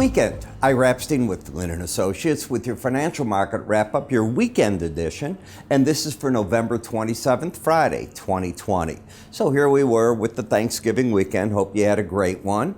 weekend. Ira Epstein with Linn Associates with your financial market wrap-up, your weekend edition, and this is for November 27th, Friday, 2020. So here we were with the Thanksgiving weekend. Hope you had a great one.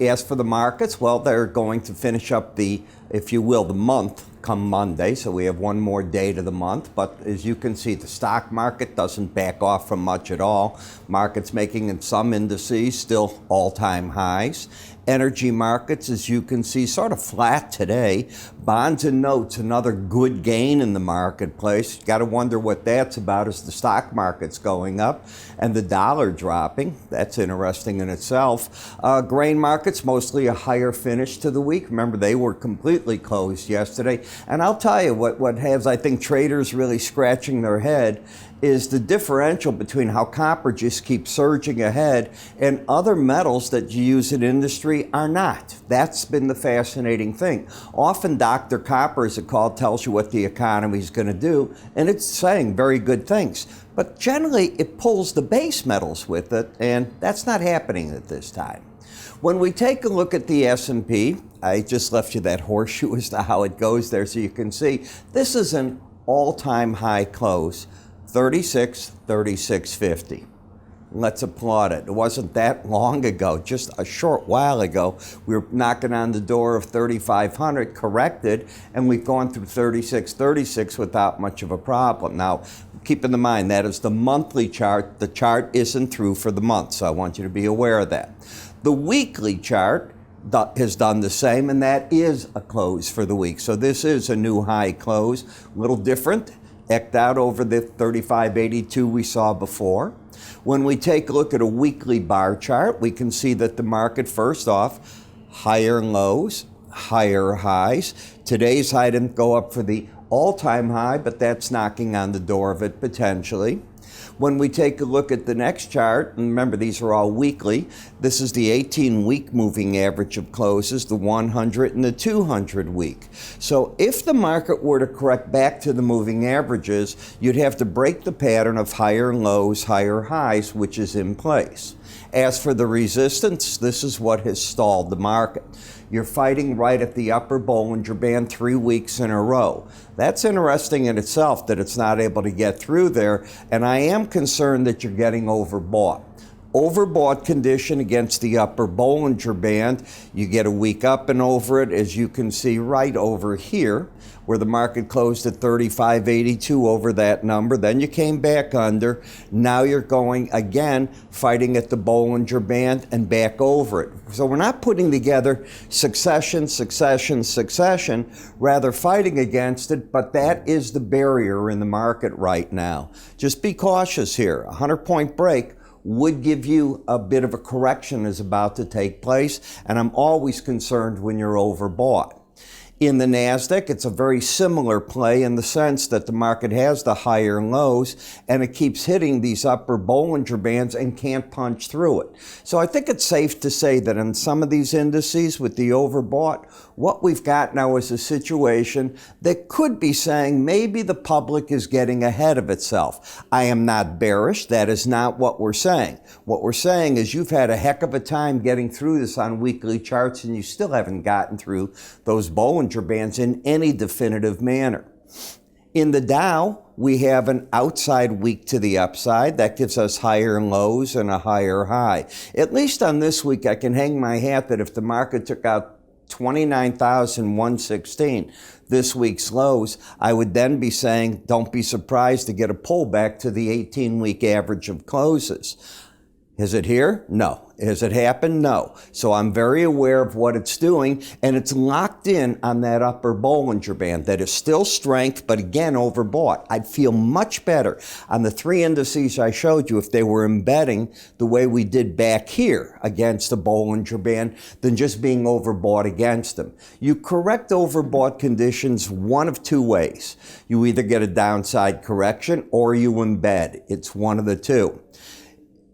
As for the markets, well, they're going to finish up the, if you will, the month come Monday, so we have one more day to the month. But as you can see, the stock market doesn't back off from much at all. Markets making in some indices still all-time highs. Energy markets, as you can see, sort of flat today. Bonds and notes, another good gain in the marketplace. You got to wonder what that's about as the stock market's going up and the dollar dropping. That's interesting in itself. Grain markets, mostly a higher finish to the week. Remember, they were completely closed yesterday. And I'll tell you what has, I think, traders really scratching their head is the differential between how copper just keeps surging ahead and other metals that you use in industry are not. That's been the fascinating thing. Often Dr. Copper, as it's called, tells you what the economy is going to do, and it's saying very good things. But generally, it pulls the base metals with it, and that's not happening at this time. When we take a look at the S&P, I just left you that horseshoe as to how it goes there so you can see. This is an all-time high close. 36.50. Let's applaud it. It wasn't that long ago, just a short while ago, we were knocking on the door of 3,500, corrected, and we've gone through 36.36 without much of a problem. Now, keep in mind, that is the monthly chart. The chart isn't through for the month, so I want you to be aware of that. The weekly chart has done the same, and that is a close for the week. So this is a new high close, a little different. Eked out over the 35.82 we saw before. When we take a look at a weekly bar chart, we can see that the market, first off, higher lows, higher highs. Today's high didn't go up for the all-time high, but that's knocking on the door of it potentially. When we take a look at the next chart, and remember these are all weekly, this is the 18-week moving average of closes, the 100 and the 200 week. So if the market were to correct back to the moving averages, you'd have to break the pattern of higher lows, higher highs, which is in place. As for the resistance, this is what has stalled the market. You're fighting right at the upper Bollinger Band 3 weeks in a row. That's interesting in itself that it's not able to get through there, and I am concerned that you're getting overbought. Overbought condition against the upper Bollinger Band. You get a week up and over it, as you can see right over here, where the market closed at 35.82 over that number. Then you came back under. Now you're going again, fighting at the Bollinger Band and back over it. So we're not putting together succession, rather fighting against it, but that is the barrier in the market right now. Just be cautious here. A 100-point break would give you a bit of a correction is about to take place, and I'm always concerned when you're overbought. In the NASDAQ, it's a very similar play in the sense that the market has the higher lows and it keeps hitting these upper Bollinger Bands and can't punch through it. So I think it's safe to say that in some of these indices with the overbought, what we've got now is a situation that could be saying maybe the public is getting ahead of itself. I am not bearish. That is not what we're saying. What we're saying is you've had a heck of a time getting through this on weekly charts and you still haven't gotten through those Bollinger Bands in any definitive manner. In the Dow, we have an outside week to the upside. That gives us higher lows and a higher high. At least on this week, I can hang my hat that if the market took out 29,116, this week's lows, I would then be saying, don't be surprised to get a pullback to the 18-week average of closes. Is it here? No. Has it happened? No. So I'm very aware of what it's doing, and it's locked in on that upper Bollinger Band. That is still strength, but again, overbought. I'd feel much better on the 3 indices I showed you if they were embedding the way we did back here against the Bollinger Band than just being overbought against them. You correct overbought conditions one of 2 ways. You either get a downside correction or you embed. It's one of the two.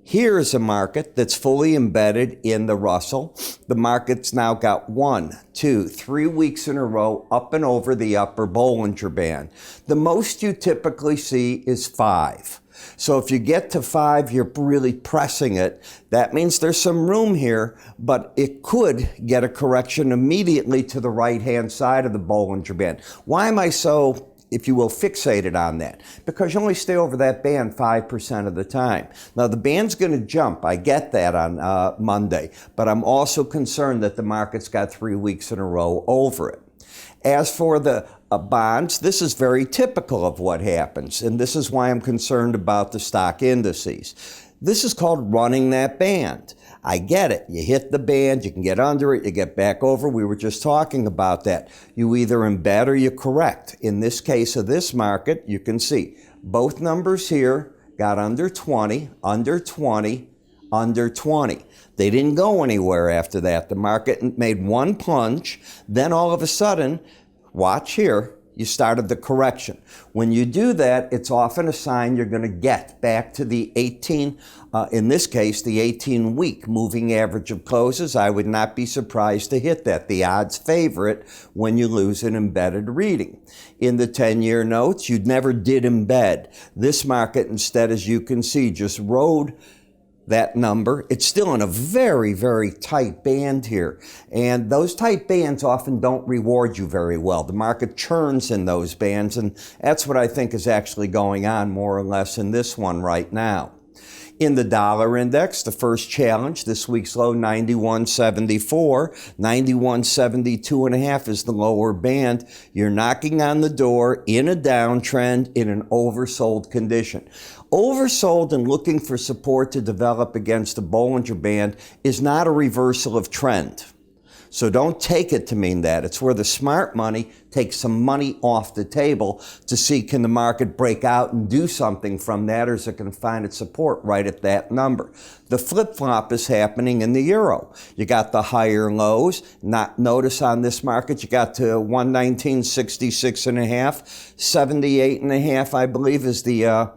Here is a market that's fully embedded in the Russell. The market's now got 1, 2, 3 weeks in a row up and over the upper Bollinger Band. The most you typically see is 5. So if you get to 5, you're really pressing it. That means there's some room here, but it could get a correction immediately to the right-hand side of the Bollinger Band. Why am I so, if you will, fixated on that? Because you only stay over that band 5% of the time. Now, the band's going to jump. I get that on Monday, but I'm also concerned that the market's got 3 weeks in a row over it. As for the bonds, this is very typical of what happens, and this is why I'm concerned about the stock indices. This is called running that band. I get it. You hit the band, you can get under it, you get back over. We were just talking about that. You either embed or you correct. In this case of this market, you can see both numbers here got under 20, under 20, under 20. They didn't go anywhere after that. The market made one plunge, then all of a sudden, watch here, you started the correction. When you do that, it's often a sign you're going to get back to the 18, in this case, the 18-week moving average of closes. I would not be surprised to hit that. The odds favor it when you lose an embedded reading. In the 10-year notes, you never did embed. This market, instead, as you can see, just rode that number. It's still in a very, very tight band here. And those tight bands often don't reward you very well. The market churns in those bands, and that's what I think is actually going on more or less in this one right now. In the dollar index, the first challenge, this week's low, 91.74. 91.72.5 is the lower band. You're knocking on the door in a downtrend in an oversold condition. Oversold and looking for support to develop against the Bollinger Band is not a reversal of trend. So don't take it to mean that. It's where the smart money takes some money off the table to see, can the market break out and do something from that, or is it going to find its support right at that number? The flip-flop is happening in the euro. You got the higher lows. Notice on this market, you got to 119.66.5, 78.5, I believe, is the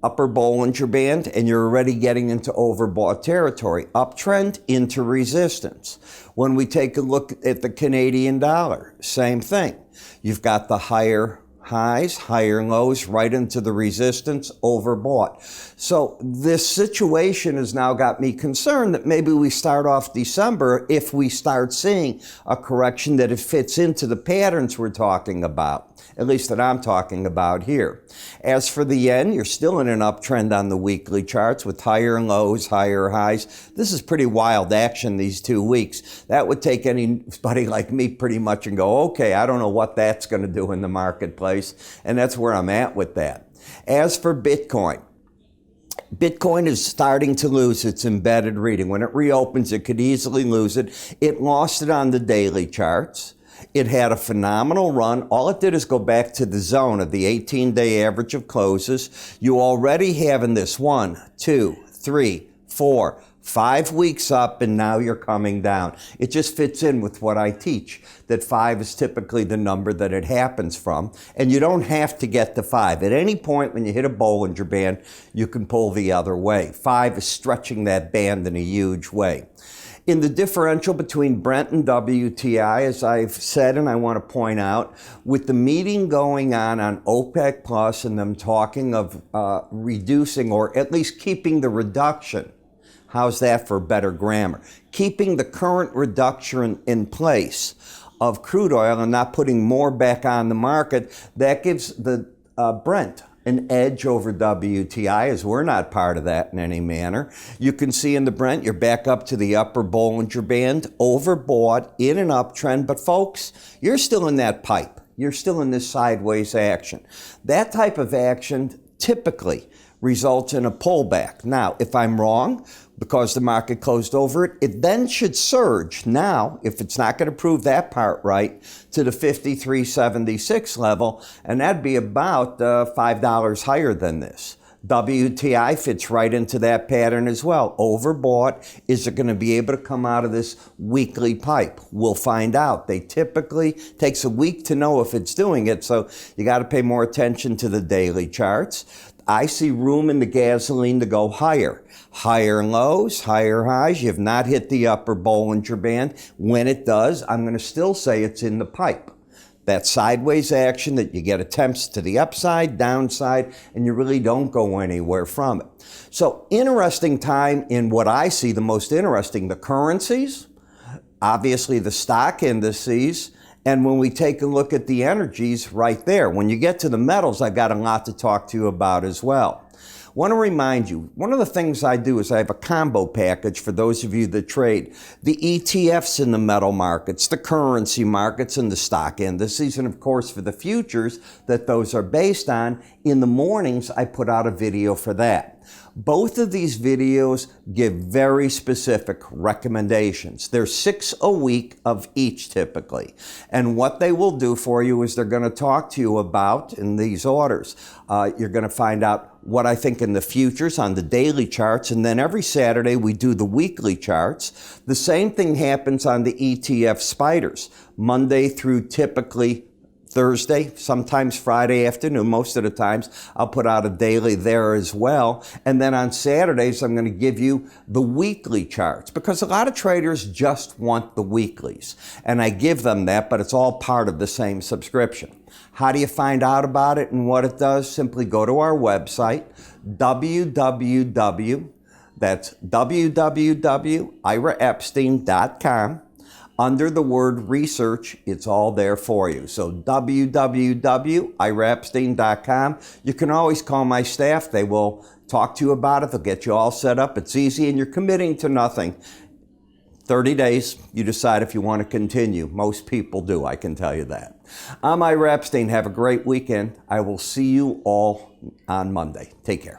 upper Bollinger Band, and you're already getting into overbought territory. Uptrend into resistance. When we take a look at the Canadian dollar, same thing. You've got the higher highs, higher lows, right into the resistance, overbought. So this situation has now got me concerned that maybe we start off December, if we start seeing a correction, that it fits into the patterns we're talking about, at least that I'm talking about here. As for the yen, you're still in an uptrend on the weekly charts with higher lows, higher highs. This is pretty wild action these 2 weeks. That would take anybody like me pretty much and go, okay, I don't know what that's going to do in the marketplace. And that's where I'm at with that. As for Bitcoin, Bitcoin is starting to lose its embedded reading. When it reopens, it could easily lose it. It lost it on the daily charts. It had a phenomenal run. All it did is go back to the zone of the 18-day average of closes. You already have in this 1, 2, 3, 4, 5 weeks up, and now you're coming down. It just fits in with what I teach, that 5 is typically the number that it happens from, and you don't have to get to 5. At any point when you hit a Bollinger Band, you can pull the other way. 5 is stretching that band in a huge way. In the differential between Brent and WTI, as I've said, and I want to point out, with the meeting going on OPEC Plus and them talking of reducing, or at least keeping the reduction, how's that for better grammar? Keeping the current reduction in place of crude oil and not putting more back on the market, that gives the Brent an edge over WTI, as we're not part of that in any manner. You can see in the Brent, you're back up to the upper Bollinger Band, overbought in an uptrend, but folks, you're still in that pipe. You're still in this sideways action. That type of action typically results in a pullback. Now, if I'm wrong, because the market closed over it, it then should surge now, if it's not going to prove that part right, to the 53.76 level, and that'd be about $5 higher than this. WTI fits right into that pattern as well. Overbought. Is it going to be able to come out of this weekly pipe? We'll find out. They typically takes a week to know if it's doing it, so you got to pay more attention to the daily charts. I see room in the gasoline to go higher. Higher lows, higher highs. You have not hit the upper Bollinger Band. When it does, I'm going to still say it's in the pipe. that sideways action that you get attempts to the upside, downside, and you really don't go anywhere from it. So interesting time in what I see the most interesting, the currencies, obviously the stock indices, and when we take a look at the energies right there. When you get to the metals, I've got a lot to talk to you about as well. Want to remind you, one of the things I do is I have a combo package for those of you that trade the ETFs in the metal markets, the currency markets, and the stock indices, and of course for the futures that those are based on. In the mornings, I put out a video for that. Both of these videos give very specific recommendations. There's 6 a week of each typically. And what they will do for you is they're going to talk to you about, in these orders, you're going to find out what I think in the futures on the daily charts, and then every Saturday we do the weekly charts. The same thing happens on the ETF spiders, Monday through typically Thursday, sometimes Friday afternoon. Most of the times I'll put out a daily there as well. And then on Saturdays, I'm going to give you the weekly charts because a lot of traders just want the weeklies. And I give them that, but it's all part of the same subscription. How do you find out about it and what it does? Simply go to our website, www.iraepstein.com. Under the word research, it's all there for you. So www.iraepstein.com. You can always call my staff. They will talk to you about it. They'll get you all set up. It's easy and you're committing to nothing. 30 days, you decide if you want to continue. Most people do, I can tell you that. I'm Ira Epstein. Have a great weekend. I will see you all on Monday. Take care.